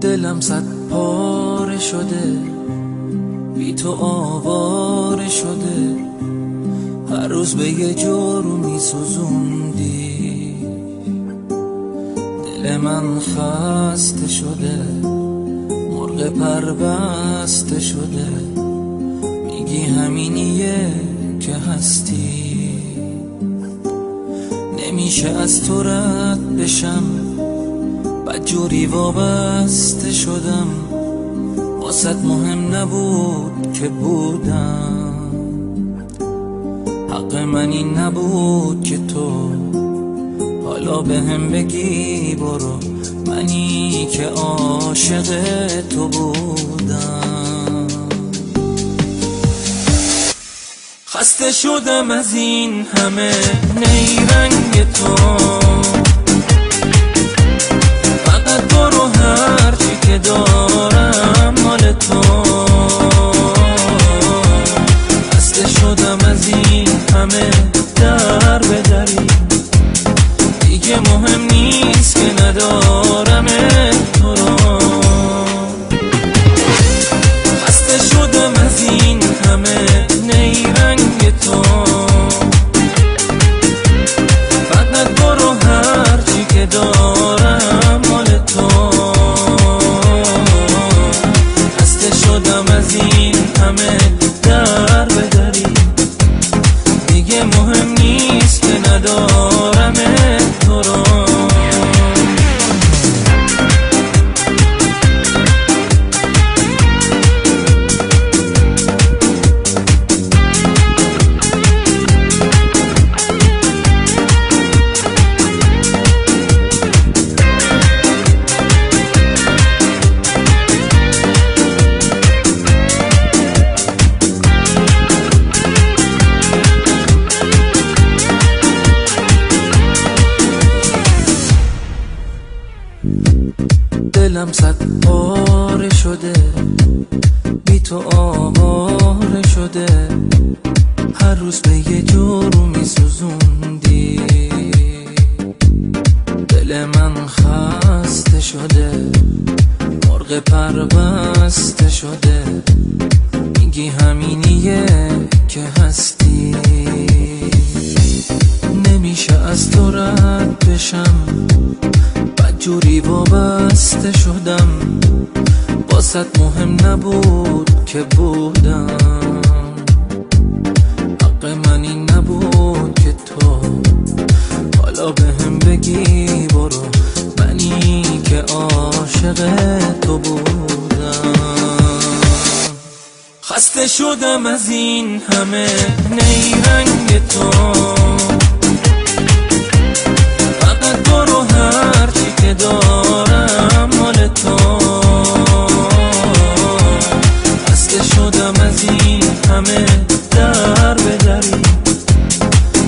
دلم صد پاره شده، بی تو آواره شده، هر روز به یه جرمی سوزوندی. دل من خسته شده، مرغ پربسته شده، میگی همینیه که هستی. نمیشه از تو رد بشم، بدجوری وابسته شدم، واسط مهم نبود که بودم. حق من این نبود که تو حالا به هم بگی برو، منی که عاشق تو بودم. خسته شدم از این همه نیرنگ تو، فقط برو هرچی که دارم مال تو. خسته شدم از این همه در به دری، دیگه مهم نیست که ندارم تو رو. خسته شدم از این همه نیرنگ تو، فقط برو هرچی که دارم مال تو. خسته شدم از این همه در به دری، دیگه مهم نیست که ندارم تو رو. دلم صد پاره شده، بی تو آواره شده، هر روز به یه جرمی سوزوندی. دل من خسته شده، مرغ پربسته شده، میگی همینیه که هستی. نمیشه از تو رد بشم، بدجوری وابسته شدم، واسط مهم نبود که بودم. حق من این نبود که تو حالا به هم بگی برو، منی که عاشق تو بودم. خسته شدم از این همه نیرنگ تو، فقط برو هرچی که دارم مال تو. خسته شدم از این همه در به دری،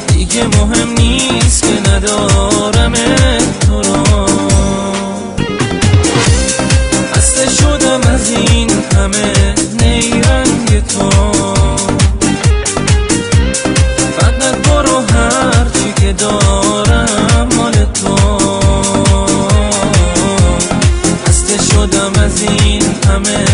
دیگه مهم نیست که ندارم تو رو. خسته شدم از این همه نیرنگ تو، فقط برو هرچی که دارم مال تو. خسته شدم از این همه